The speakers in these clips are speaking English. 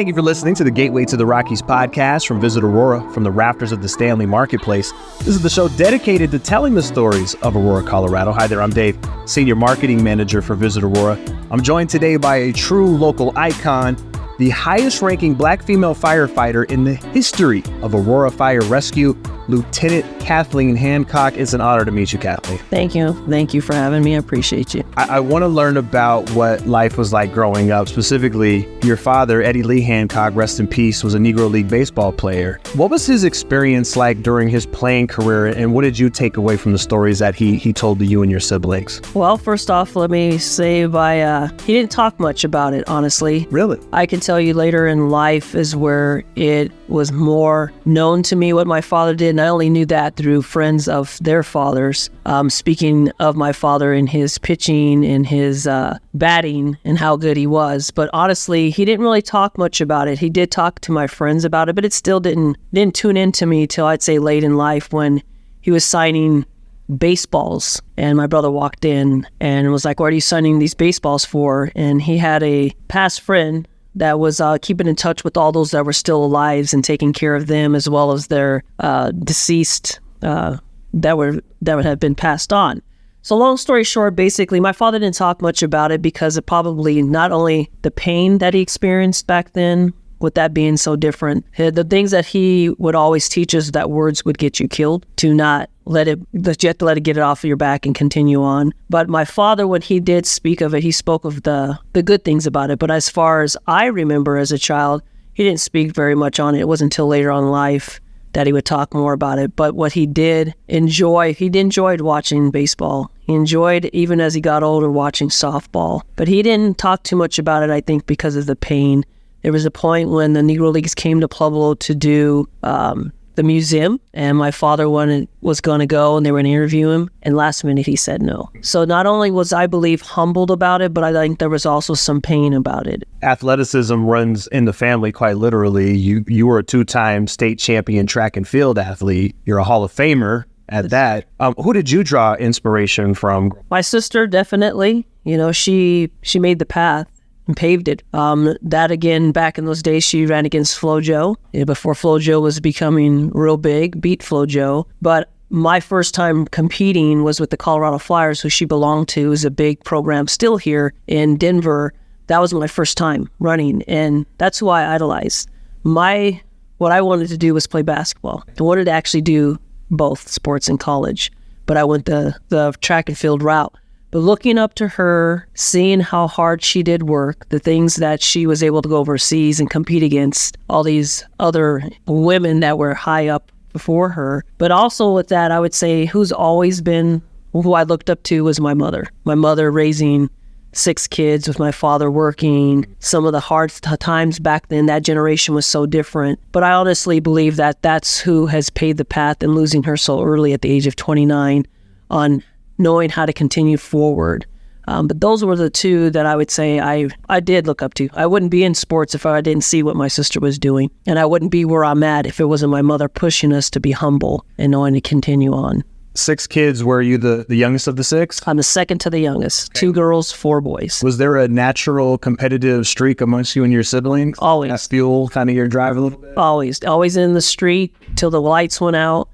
Thank you for listening to the Gateway to the Rockies podcast from Visit Aurora from the rafters of the Stanley Marketplace. This is the show dedicated to telling the stories of Aurora, Colorado. Hi there, I'm Dave, Senior Marketing Manager for Visit Aurora. I'm joined today by a true local icon, the highest ranking Black female firefighter in the history of Aurora Fire Rescue, Lieutenant Kathleen Hancock. It's an honor to meet you, Kathleen. Thank you. Thank you for having me. I appreciate you. I want to learn about what life was like growing up. Specifically, your father, Eddie Lee Hancock, rest in peace, was a Negro League baseball player. What was his experience like during his playing career, and what did you take away from the stories that he told to you and your siblings? Well, first off, let me say he didn't talk much about it, honestly. Really? I can tell you later in life is where it was more known to me what my father did, and I only knew that through friends of their fathers. Speaking of my father and his pitching and his batting and how good he was. But honestly, he didn't really talk much about it. He did talk to my friends about it, but it still didn't tune into me till I'd say late in life when he was signing baseballs. And my brother walked in and was like, "What are you signing these baseballs for?" And he had a past friend that was keeping in touch with all those that were still alive and taking care of them, as well as their deceased that would have been passed on. So long story short, basically, my father didn't talk much about it because of probably not only the pain that he experienced back then, with that being so different, the things that he would always teach us that words would get you killed, to not let it, that you have to let it get it off of your back and continue on. But my father, when he did speak of it, he spoke of the good things about it. But as far as I remember as a child, he didn't speak very much on it. It wasn't until later on in life that he would talk more about it. But what he did enjoy, he enjoyed watching baseball. He enjoyed, even as he got older, watching softball. But he didn't talk too much about it, I think, because of the pain. There was a point when the Negro Leagues came to Pueblo to do the museum, and my father was going to go, and they were going to interview him, and last minute he said no. So not only was I believe humbled about it, but I think there was also some pain about it. Athleticism runs in the family quite literally. You were a two-time state champion track and field athlete. You're a Hall of Famer at that. Who did you draw inspiration from? My sister, definitely. You know, she made the path and paved it. That again, back in those days, she ran against FloJo before FloJo was becoming real big, beat FloJo. But my first time competing was with the Colorado Flyers, who she belonged to. It was a big program still here in Denver. That was my first time running, and that's who I idolized. What I wanted to do was play basketball. I wanted to actually do both sports in college, but I went the track and field route. But looking up to her, seeing how hard she did work, the things that she was able to go overseas and compete against all these other women that were high up before her. But also with that, I would say who I looked up to was my mother. My mother raising 6 kids with my father working. Some of the hard times back then, that generation was so different. But I honestly believe that that's who has paved the path, and losing her so early at the age of 29 on knowing how to continue forward. But those were the two that I would say I did look up to. I wouldn't be in sports if I didn't see what my sister was doing. And I wouldn't be where I'm at if it wasn't my mother pushing us to be humble and knowing to continue on. 6 kids. Were you the youngest of the 6? I'm the second to the youngest. Okay. 2 girls, 4 boys. Was there a natural competitive streak amongst you and your siblings? Always. That fuel kind of your drive a little bit? Always in the street till the lights went out.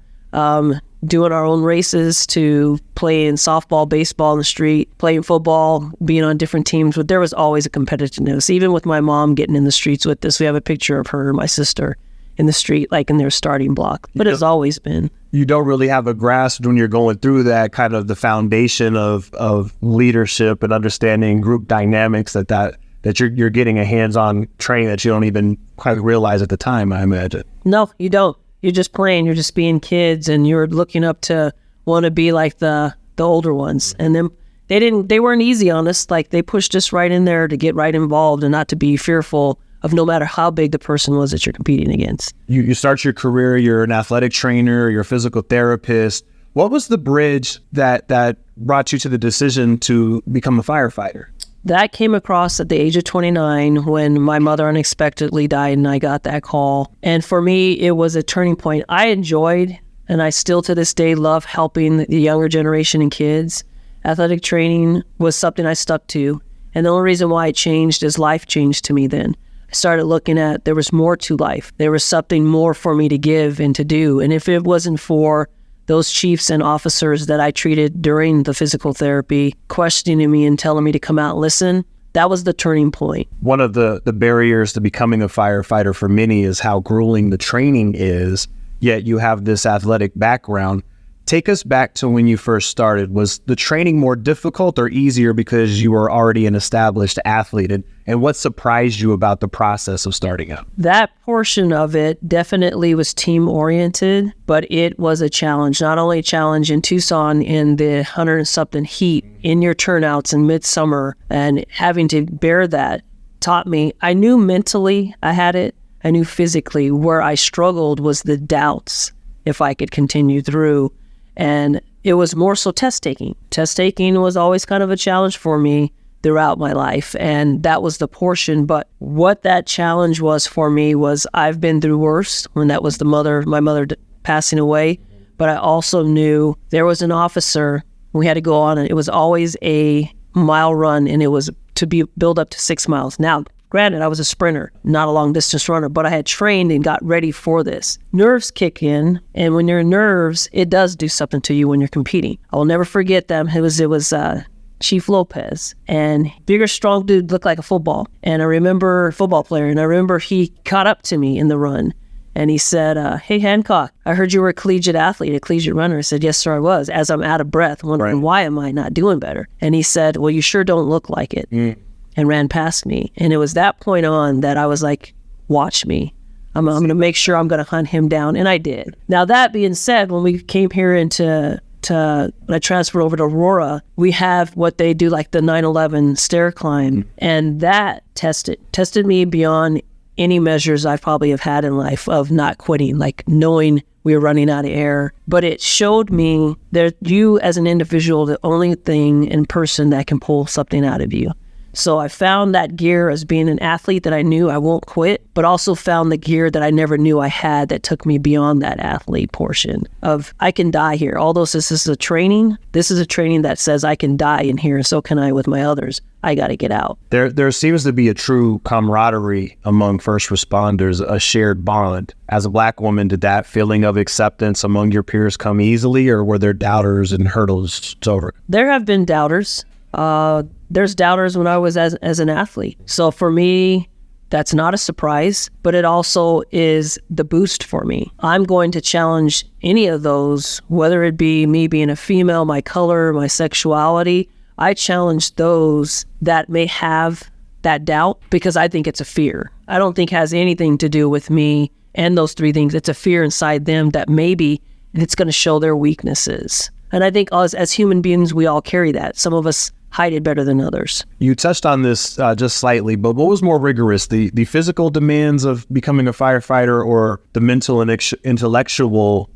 Doing our own races, to playing softball, baseball in the street, playing football, being on different teams. But there was always a competitiveness. Even with my mom getting in the streets with us, we have a picture of her and my sister in the street, like in their starting block. But it's always been. You don't really have a grasp when you're going through that kind of the foundation of leadership and understanding group dynamics that you're getting a hands-on training that you don't even quite realize at the time, I imagine. No, you don't. You're just playing, you're just being kids, and you're looking up to want to be like the older ones. And then they weren't easy on us. Like, they pushed us right in there to get right involved and not to be fearful of no matter how big the person was that you're competing against. You start your career, you're an athletic trainer, you're a physical therapist. What was the bridge that brought you to the decision to become a firefighter? That came across at the age of 29 when my mother unexpectedly died and I got that call. And for me, it was a turning point. I enjoyed, and I still to this day love helping the younger generation and kids. Athletic training was something I stuck to. And the only reason why it changed is life changed to me then. I started looking at there was more to life. There was something more for me to give and to do. And if it wasn't for those chiefs and officers that I treated during the physical therapy, questioning me and telling me to come out and listen, that was the turning point. One of the barriers to becoming a firefighter for many is how grueling the training is, yet you have this athletic background. Take us back to when you first started. Was the training more difficult or easier because you were already an established athlete? And what surprised you about the process of starting out? That portion of it definitely was team-oriented, but it was a challenge. Not only a challenge in Tucson in the 100-something heat in your turnouts in midsummer, and having to bear that taught me. I knew mentally I had it. I knew physically. Where I struggled was the doubts if I could continue through. And it was more so test taking. Test taking was always kind of a challenge for me throughout my life. And that was the portion. But what that challenge was for me was I've been through worse when that was my mother passing away. But I also knew there was an officer. We had to go on, and it was always a mile run, and it was to be build up to 6 miles. Now, granted, I was a sprinter, not a long distance runner, but I had trained and got ready for this. Nerves kick in, and when you're in nerves, it does do something to you when you're competing. I will never forget them. It was Chief Lopez, and bigger, strong dude, looked like a football. And I remember football player, and I remember he caught up to me in the run, and he said, "Hey, Hancock, I heard you were a collegiate athlete, a collegiate runner." I said, "Yes, sir, I was," as I'm out of breath, wondering why am I not doing better? And he said, "Well, you sure don't look like it." And ran past me. And it was that point on that I was like, watch me. I'm going to make sure I'm going to hunt him down. And I did. Now, that being said, when we came here when I transferred over to Aurora, we have what they do, like the 9/11 stair climb. And that tested me beyond any measures I probably have had in life of not quitting, like knowing we were running out of air. But it showed me that you as an individual, the only thing in person that can pull something out of you. So I found that gear as being an athlete that I knew I won't quit, but also found the gear that I never knew I had that took me beyond that athlete portion of I can die here. Although this is a training that says I can die in here, and so can I with my others. I got to get out. There seems to be a true camaraderie among first responders, a shared bond. As a Black woman, did that feeling of acceptance among your peers come easily, or were there doubters and hurdles to overcome? There have been doubters. There's doubters when I was as an athlete. So for me, that's not a surprise, but it also is the boost for me. I'm going to challenge any of those, whether it be me being a female, my color, my sexuality. I challenge those that may have that doubt because I think it's a fear. I don't think it has anything to do with me and those three things. It's a fear inside them that maybe it's going to show their weaknesses. And I think as human beings, we all carry that. Some of us hide it better than others. You touched on this just slightly, but what was more rigorous, the physical demands of becoming a firefighter or the mental and intellectual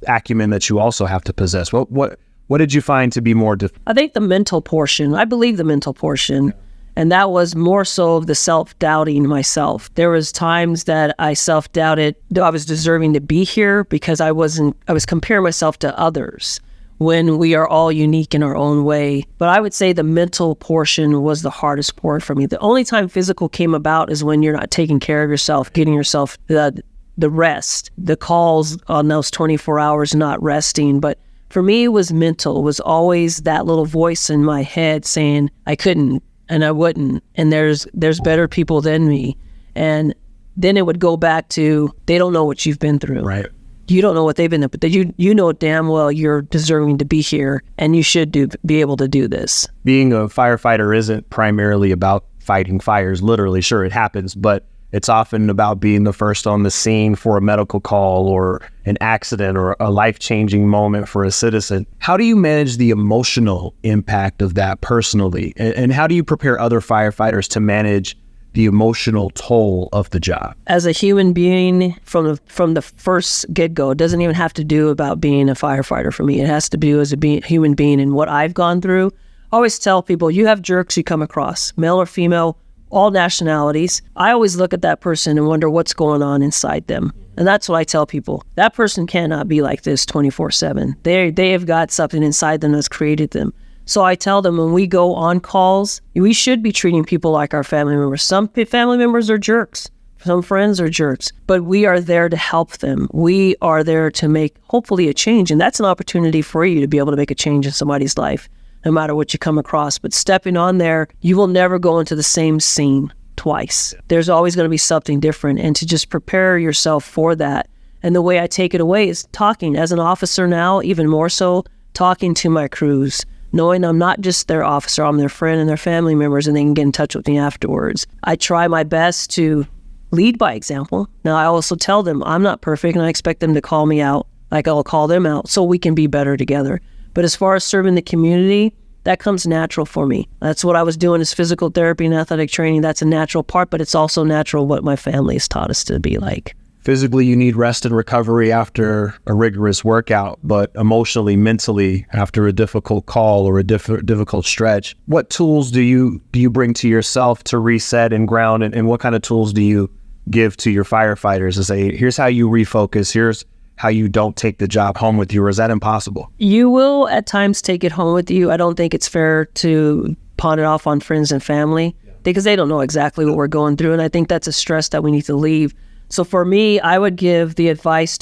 acumen that you also have to possess? What did you find to be more difficult? I think the mental portion. I believe the mental portion. And that was more so of the self-doubting myself. There was times that I self-doubted I was deserving to be here because I was comparing myself to others when we are all unique in our own way. But I would say the mental portion was the hardest part for me. The only time physical came about is when you're not taking care of yourself, getting yourself the rest, the calls on those 24 hours not resting. But for me, it was mental. It was always that little voice in my head saying I couldn't and I wouldn't, and there's better people than me. And then it would go back to, they don't know what you've been through. Right. You don't know what they've been through, but you know damn well you're deserving to be here, and you should be able to do this. Being a firefighter isn't primarily about fighting fires, literally. Sure, it happens, but it's often about being the first on the scene for a medical call or an accident or a life-changing moment for a citizen. How do you manage the emotional impact of that personally? And how do you prepare other firefighters to manage the emotional toll of the job? As a human being, from the first get-go, it doesn't even have to do about being a firefighter for me. It has to do as a human being and what I've gone through. I always tell people, you have jerks you come across, male or female, all nationalities. I always look at that person and wonder what's going on inside them. And that's what I tell people. That person cannot be like this 24/7. They have got something inside them that's created them. So I tell them when we go on calls, we should be treating people like our family members. Some family members are jerks. Some friends are jerks, but we are there to help them. We are there to make, hopefully, a change. And that's an opportunity for you to be able to make a change in somebody's life, no matter what you come across. But stepping on there, you will never go into the same scene twice. There's always going to be something different. And to just prepare yourself for that. And the way I take it away is talking as an officer now, even more so, talking to my crews, knowing I'm not just their officer, I'm their friend and their family members, and they can get in touch with me afterwards. I try my best to lead by example. Now, I also tell them I'm not perfect, and I expect them to call me out like I'll call them out so we can be better together. But as far as serving the community, that comes natural for me. That's what I was doing is physical therapy and athletic training. That's a natural part, but it's also natural what my family has taught us to be like. Physically, you need rest and recovery after a rigorous workout, but emotionally, mentally, after a difficult call or a difficult stretch. What tools do you bring to yourself to reset and ground, and what kind of tools do you give to your firefighters to say, here's how you refocus, here's how you don't take the job home with you, or is that impossible? You will at times take it home with you. I don't think it's fair to pawn it off on friends and family because they don't know exactly what we're going through, and I think that's a stress that we need to leave. So for me, I would give the advice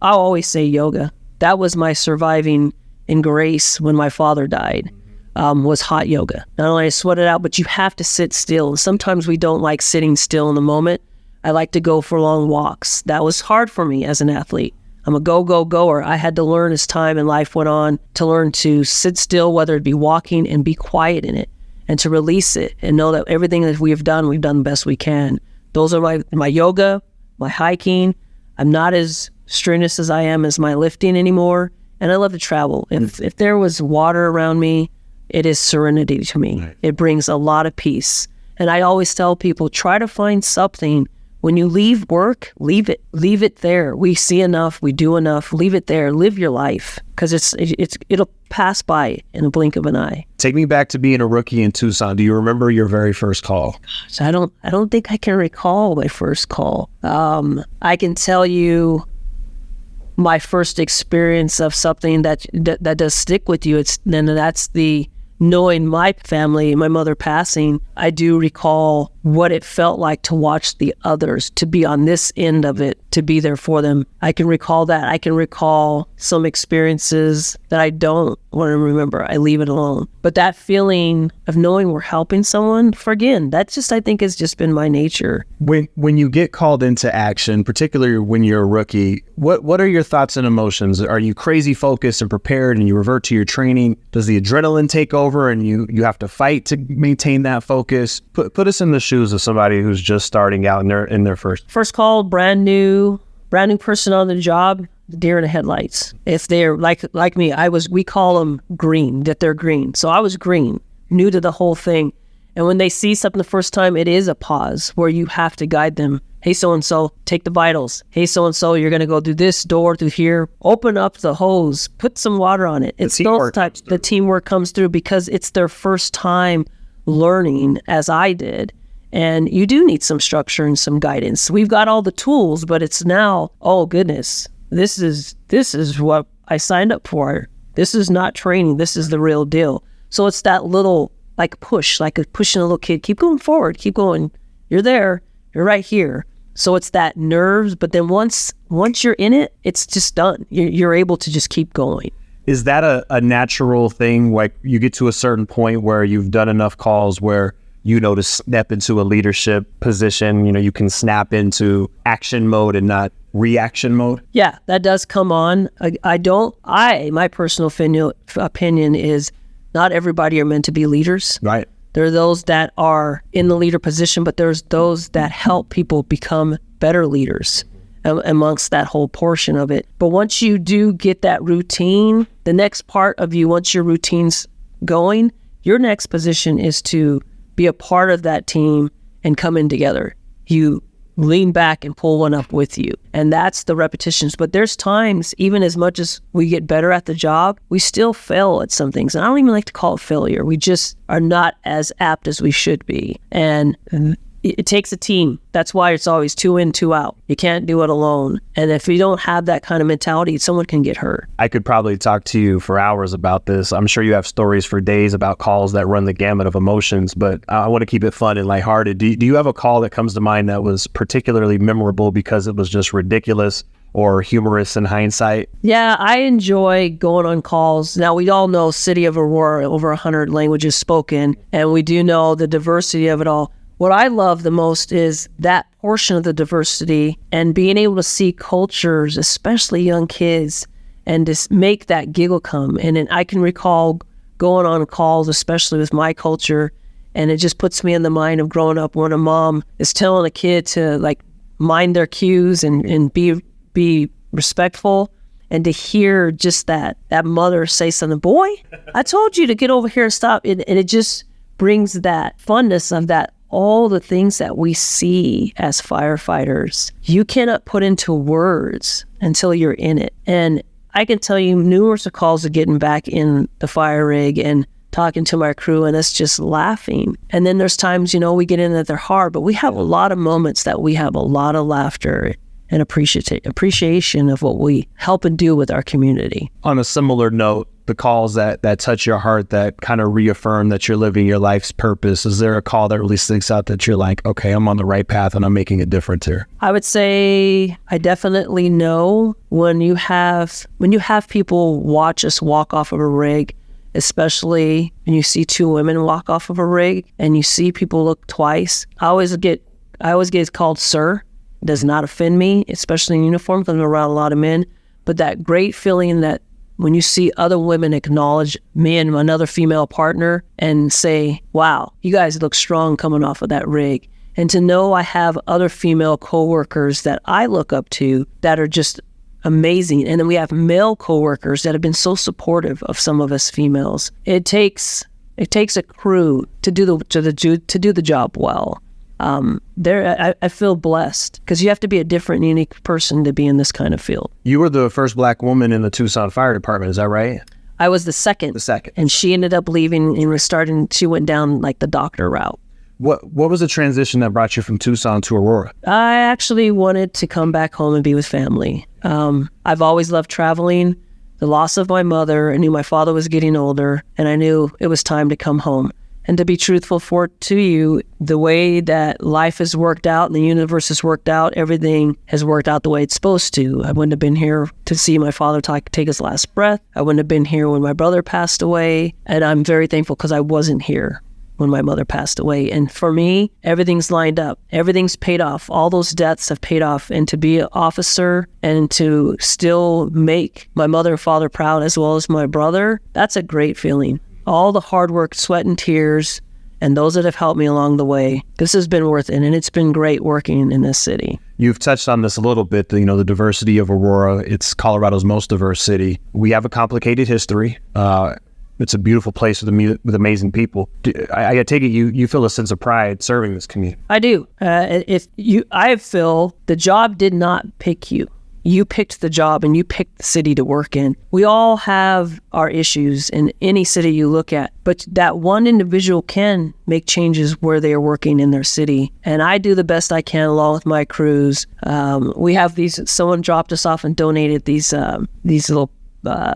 I'll always say yoga. That was my surviving in grace when my father died, was hot yoga. Not only I sweat it out, but you have to sit still. And sometimes we don't like sitting still in the moment. I like to go for long walks. That was hard for me as an athlete. I'm a goer. I had to learn as time and life went on to learn to sit still, whether it be walking, and be quiet in it and to release it and know that everything that we've done the best we can. Those are my yoga, my hiking. I'm not as strenuous as I am as my lifting anymore. And I love to travel. If there was water around me, it is serenity to me. Right. It brings a lot of peace. And I always tell people, try to find something. When you leave work, leave it there. We see enough, we do enough, leave it there, live your life. Because it'll pass by in a blink of an eye. Take me back to being a rookie in Tucson. Do you remember your very first call? Gosh, I don't think I can recall my first call. I can tell you my first experience of something that does stick with you. That's the knowing my family, my mother passing. I do recall what it felt like to watch the others, to be on this end of it, to be there for them. I can recall that. I can recall some experiences that I don't want to remember. I leave it alone. But that feeling of knowing we're helping someone, that just, I think, has just been my nature. When you get called into action, particularly when you're a rookie, what are your thoughts and emotions? Are you crazy focused and prepared and you revert to your training? Does the adrenaline take over and you have to fight to maintain that focus? Put us in the shoes of somebody who's just starting out in their first call, brand new person on the job, deer in the headlights. If they're like me, we call them green, that they're green. So I was green, new to the whole thing. And when they see something the first time, it is a pause where you have to guide them. Hey, so-and-so, take the vitals. Hey, so-and-so, you're going to go through this door through here. Open up the hose. Put some water on it. It's those types. The teamwork comes through because it's their first time learning, as I did. And you do need some structure and some guidance. We've got all the tools, but it's now, oh goodness, this is what I signed up for. This is not training. This is the real deal. So it's that little push, like pushing a little kid. Keep going forward. Keep going. You're there. You're right here. So it's that nerves. But then once you're in it, it's just done. You're able to just keep going. Is that a natural thing? Like you get to a certain point where you've done enough calls where to step into a leadership position, you can snap into action mode and not reaction mode? Yeah, that does come on. My personal opinion is not everybody are meant to be leaders. Right. There are those that are in the leader position, but there's those that help people become better leaders amongst that whole portion of it. But once you do get that routine, the next part of you, once your routine's going, your next position is to be a part of that team and come in together. You lean back and pull one up with you. And that's the repetitions. But there's times, even as much as we get better at the job, we still fail at some things. And I don't even like to call it failure. We just are not as apt as we should be. And it takes a team. That's why it's always 2 in, 2 out. You can't do it alone. And if you don't have that kind of mentality, someone can get hurt. I could probably talk to you for hours about this. I'm sure you have stories for days about calls that run the gamut of emotions, but I want to keep it fun and lighthearted. Do you have a call that comes to mind that was particularly memorable because it was just ridiculous or humorous in hindsight? Yeah, I enjoy going on calls. Now, we all know City of Aurora, over 100 languages spoken, and we do know the diversity of it all. What I love the most is that portion of the diversity and being able to see cultures, especially young kids, and just make that giggle come. And then I can recall going on calls, especially with my culture, and it just puts me in the mind of growing up when a mom is telling a kid to like mind their cues and be respectful, and to hear just that mother say something, boy, I told you to get over here and stop. And it just brings that funness of that, all the things that we see as firefighters, you cannot put into words until you're in it. And I can tell you numerous of calls of getting back in the fire rig and talking to my crew, and it's just laughing. And then there's times, we get in that they're hard, but we have a lot of moments that we have a lot of laughter and appreciation of what we help and do with our community. On a similar note, the calls that touch your heart, that kind of reaffirm that you're living your life's purpose, is there a call that really sticks out that you're like, okay, I'm on the right path and I'm making a difference here? I would say I definitely know when you have people watch us walk off of a rig, especially when you see 2 women walk off of a rig and you see people look twice. I always get called sir. It does not offend me, especially in uniform, because I'm around a lot of men. But that great feeling that when you see other women acknowledge me and another female partner and say, wow, you guys look strong coming off of that rig. And to know I have other female coworkers that I look up to that are just amazing. And then we have male coworkers that have been so supportive of some of us females. It takes a crew to do the job well. I feel blessed because you have to be a different, unique person to be in this kind of field. You were the first Black woman in the Tucson Fire Department, is that right? I was the second. And she ended up leaving and she went down like the doctor route. What was the transition that brought you from Tucson to Aurora? I actually wanted to come back home and be with family. I've always loved traveling. The loss of my mother, I knew my father was getting older, and I knew it was time to come home. And to be truthful to you, the way that life has worked out and the universe has worked out, everything has worked out the way it's supposed to. I wouldn't have been here to see my father take his last breath. I wouldn't have been here when my brother passed away. And I'm very thankful because I wasn't here when my mother passed away. And for me, everything's lined up. Everything's paid off. All those debts have paid off. And to be an officer and to still make my mother and father proud as well as my brother, that's a great feeling. All the hard work, sweat and tears, and those that have helped me along the way, this has been worth it, and it's been great working in this city. You've touched on this a little bit, the diversity of Aurora. It's Colorado's most diverse city. We have a complicated history. It's a beautiful place with amazing people. I take it you feel a sense of pride serving this community. I do. I feel the job did not pick you. You picked the job and you picked the city to work in. We all have our issues in any city you look at, but that one individual can make changes where they are working in their city. And I do the best I can along with my crews. We have someone dropped us off and donated these little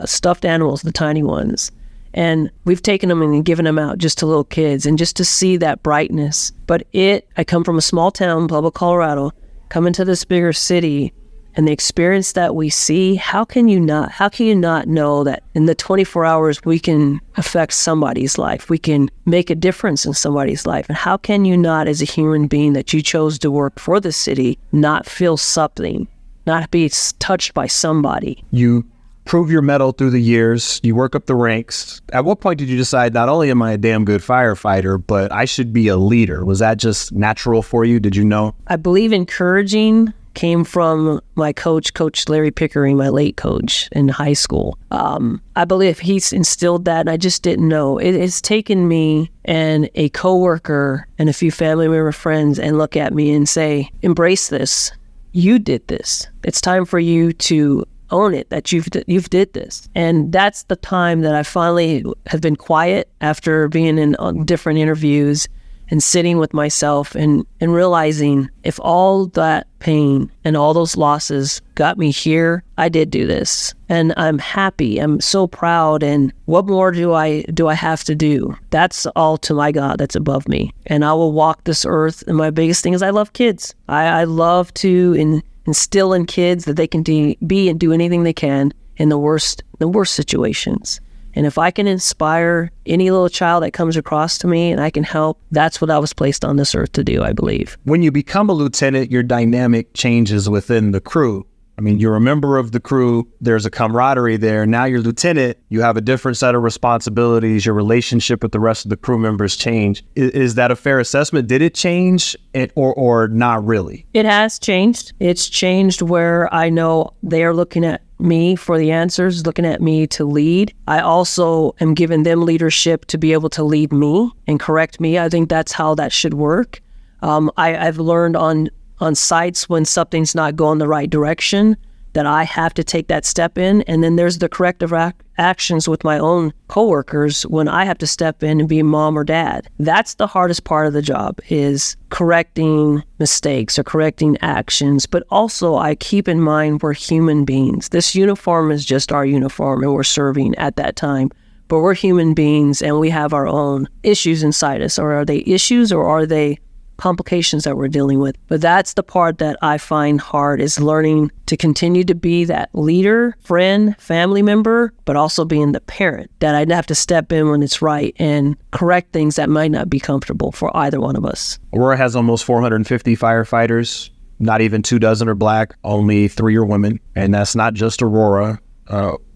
stuffed animals, the tiny ones. And we've taken them and given them out just to little kids and just to see that brightness. But I come from a small town, Pueblo, Colorado, come into this bigger city, and the experience that we see, how can you not know that in the 24 hours we can affect somebody's life? We can make a difference in somebody's life. And how can you not, as a human being that you chose to work for the city, not feel something, not be touched by somebody? You prove your mettle through the years. You work up the ranks. At what point did you decide, not only am I a damn good firefighter, but I should be a leader? Was that just natural for you? Did you know? I believe encouraging came from my coach, Coach Larry Pickering, my late coach in high school. I believe he's instilled that, and I just didn't know. It has taken me and a coworker and a few family member friends and look at me and say, embrace this. You did this. It's time for you to own it, that you've did this. And that's the time that I finally have been quiet after being in different interviews and sitting with myself and realizing if all that pain and all those losses got me here, I did do this. And I'm happy. I'm so proud. And what more do I have to do? That's all to my God that's above me. And I will walk this earth. And my biggest thing is I love kids. I love to instill in kids that they can be and do anything they can in the worst situations. And if I can inspire any little child that comes across to me and I can help, that's what I was placed on this earth to do, I believe. When you become a lieutenant, your dynamic changes within the crew. I mean, you're a member of the crew. There's a camaraderie there. Now you're lieutenant. You have a different set of responsibilities. Your relationship with the rest of the crew members change. Is that a fair assessment? Did it change or not really? It has changed. It's changed where I know they are looking at me for the answers, looking at me to lead. I also am giving them leadership to be able to lead me and correct me. I think that's how that should work. I've learned on sites when something's not going the right direction that I have to take that step in. And then there's the corrective actions with my own coworkers when I have to step in and be mom or dad. That's the hardest part of the job, is correcting mistakes or correcting actions. But also I keep in mind we're human beings. This uniform is just our uniform and we're serving at that time. But we're human beings and we have our own issues inside us. Or are they issues or are they complications that we're dealing with? But that's the part that I find hard, is learning to continue to be that leader, friend, family member, but also being the parent that I'd have to step in when it's right and correct things that might not be comfortable for either one of us. Aurora has almost 450 firefighters. Not even 24 are Black, only 3 are women. And that's not just Aurora.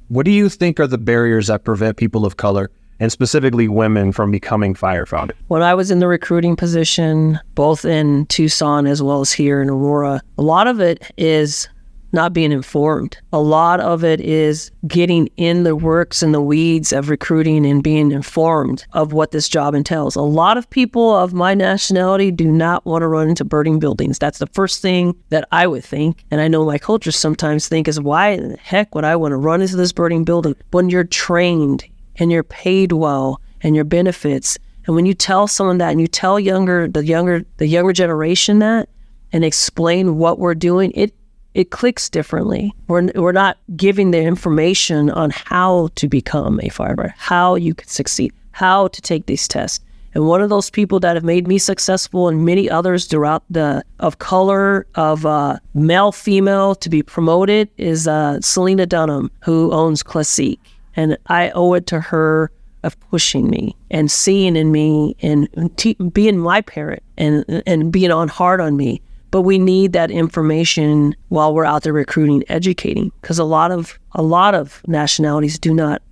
What do you think are the barriers that prevent people of color, and specifically women, from becoming firefighters? When I was in the recruiting position, both in Tucson as well as here in Aurora, a lot of it is not being informed. A lot of it is getting in the works and the weeds of recruiting and being informed of what this job entails. A lot of people of my nationality do not want to run into burning buildings. That's the first thing that I would think. And I know my culture sometimes think is, why the heck would I want to run into this burning building? When you're trained and you're paid well and your benefits. And when you tell someone that and you tell the younger generation that and explain what we're doing, it clicks differently. We're not giving the information on how to become a firefighter, how you can succeed, how to take these tests. And one of those people that have made me successful and many others throughout of color, of male, female to be promoted is Selena Dunham, who owns Classique. And I owe it to her of pushing me and seeing in me and being my parent and being hard on me. But we need that information while we're out there recruiting, educating, because a lot of nationalities do not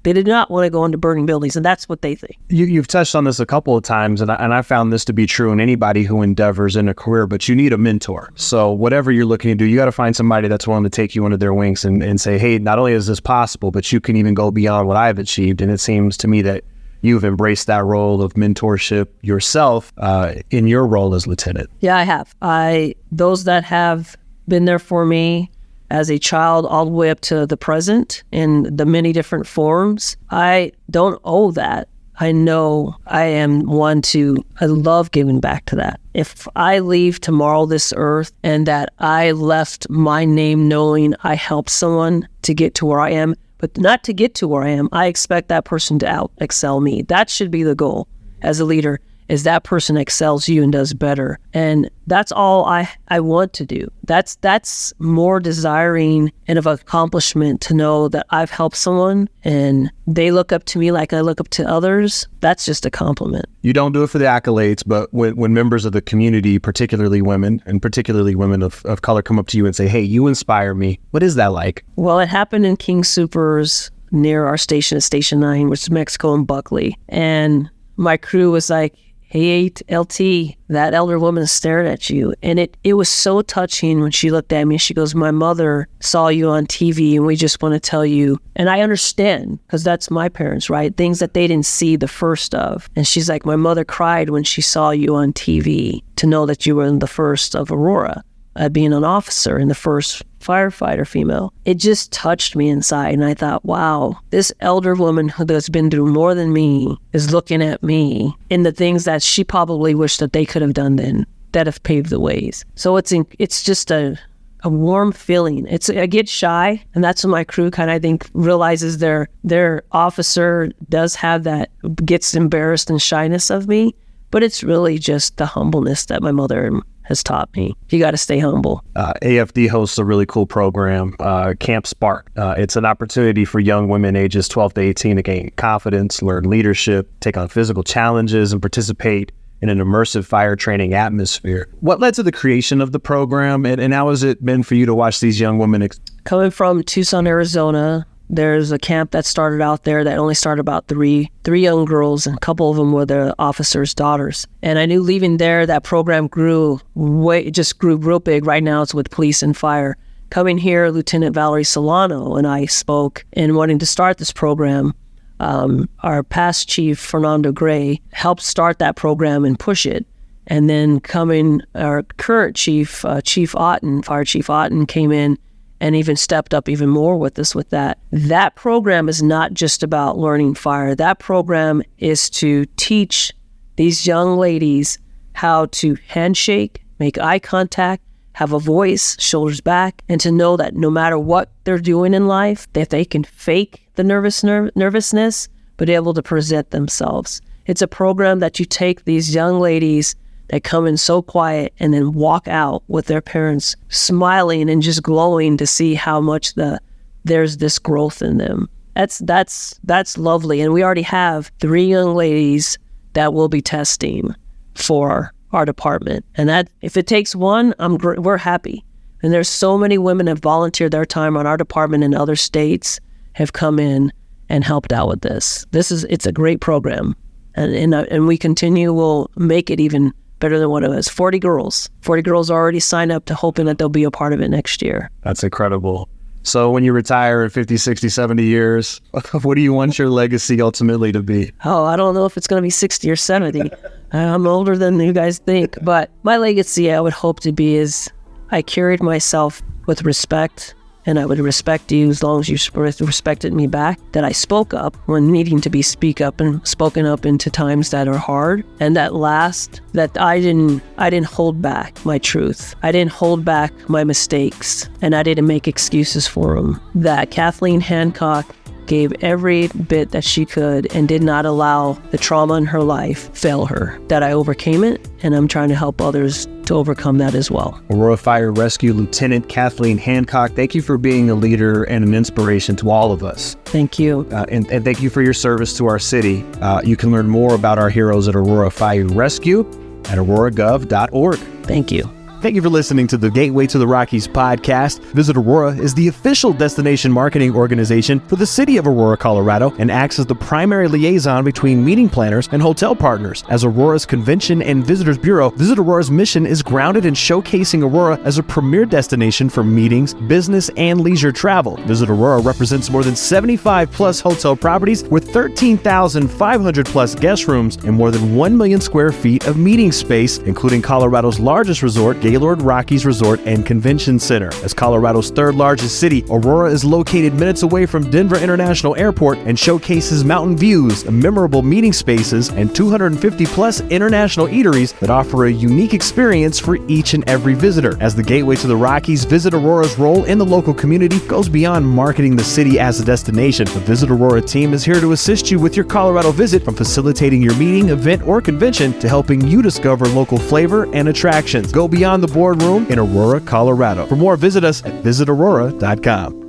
want to go into burning buildings, and that's what they think. You've touched on this a couple of times, and I found this to be true in anybody who endeavors in a career, but you need a mentor. So whatever you're looking to do, you got to find somebody that's willing to take you under their wings and say, hey, not only is this possible, but you can even go beyond what I've achieved. And it seems to me that you've embraced that role of mentorship yourself in your role as lieutenant. Yeah, I have. Those that have been there for me as a child all the way up to the present in the many different forms, I don't owe that. I know I am I love giving back to that. If I leave tomorrow this earth and that I left my name knowing I helped someone to get to where I am, but not to get to where I am, I expect that person to out-excel me. That should be the goal as a leader, is that person excels you and does better. And that's all I want to do. That's more desiring and of accomplishment to know that I've helped someone and they look up to me like I look up to others. That's just a compliment. You don't do it for the accolades, but when members of the community, particularly women, and particularly women of color, come up to you and say, hey, you inspire me, what is that like? Well, it happened in King Soopers near our station at Station 9, which is Mexico and Buckley. And my crew was like, hey, LT, that elder woman is staring at you. And it was so touching when she looked at me. She goes, my mother saw you on TV and we just want to tell you. And I understand, because that's my parents, right? Things that they didn't see the first of. And she's like, my mother cried when she saw you on TV to know that you were the first of Aurora. at being an officer and the first firefighter female. It just touched me inside, and I thought, wow, this elder woman that's been through more than me is looking at me in the things that she probably wished that they could have done then, that have paved the ways. So it's just a warm feeling. I get shy, and that's when my crew kind of, I think, realizes their officer does have that, gets embarrassed and shyness of me, but it's really just the humbleness that my mother has taught me. You got to stay humble. AFD hosts a really cool program, Camp Spark. It's an opportunity for young women ages 12 to 18 to gain confidence, learn leadership, take on physical challenges, and participate in an immersive fire training atmosphere. What led to the creation of the program, and how has it been for you to watch these young women? Coming from Tucson, Arizona, there's a camp that started out there that only started about three young girls, and a couple of them were the officers' daughters. And I knew leaving there, that program grew real big. Right now it's with police and fire. Coming here, Lieutenant Valerie Solano and I spoke in wanting to start this program. Our past chief, Fernando Gray, helped start that program and push it. And then our current chief, Chief Otten, Fire Chief Otten, came in and even stepped up even more with us with that. That program is not just about learning fire. That program is to teach these young ladies how to handshake, make eye contact, have a voice, shoulders back, and to know that no matter what they're doing in life, that they can fake the nervousness, but able to present themselves. It's a program that you take these young ladies that come in so quiet and then walk out with their parents smiling and just glowing to see how much there's this growth in them. That's lovely. And we already have 3 young ladies that will be testing for our department. And that, if it takes one, we're happy. And there's so many women that volunteered their time on our department in other states, have come in and helped out with this. It's a great program. And we we'll make it even better than what it was. 40 girls already signed up to hoping that they'll be a part of it next year. That's incredible. So when you retire in 50, 60, 70 years, what do you want your legacy ultimately to be? Oh, I don't know if it's going to be 60 or 70. I'm older than you guys think. But my legacy, I would hope to be, is I carried myself with respect, and I would respect you as long as you respected me back, that I spoke up when needing to be spoken up into times that are hard, and that I didn't hold back my truth. I didn't hold back my mistakes, and I didn't make excuses for them. That Kathleen Hancock gave every bit that she could and did not allow the trauma in her life fail her. That I overcame it, and I'm trying to help others to overcome that as well. Aurora Fire Rescue Lieutenant Kathleen Hancock, thank you for being a leader and an inspiration to all of us. Thank you. And thank you for your service to our city. You can learn more about our heroes at Aurora Fire Rescue at auroragov.org. Thank you. Thank you for listening to the Gateway to the Rockies podcast. Visit Aurora is the official destination marketing organization for the city of Aurora, Colorado, and acts as the primary liaison between meeting planners and hotel partners. As Aurora's Convention and Visitors Bureau, Visit Aurora's mission is grounded in showcasing Aurora as a premier destination for meetings, business, and leisure travel. Visit Aurora represents more than 75 plus hotel properties with 13,500 plus guest rooms and more than 1 million square feet of meeting space, including Colorado's largest resort, Gaylord Rockies Resort and Convention Center. As Colorado's 3rd largest city, Aurora is located minutes away from Denver International Airport and showcases mountain views, memorable meeting spaces, and 250 plus international eateries that offer a unique experience for each and every visitor. As the Gateway to the Rockies, Visit Aurora's role in the local community goes beyond marketing the city as a destination. The Visit Aurora team is here to assist you with your Colorado visit, from facilitating your meeting, event, or convention to helping you discover local flavor and attractions. Go beyond the boardroom in Aurora, Colorado. For more, visit us at visitaurora.com.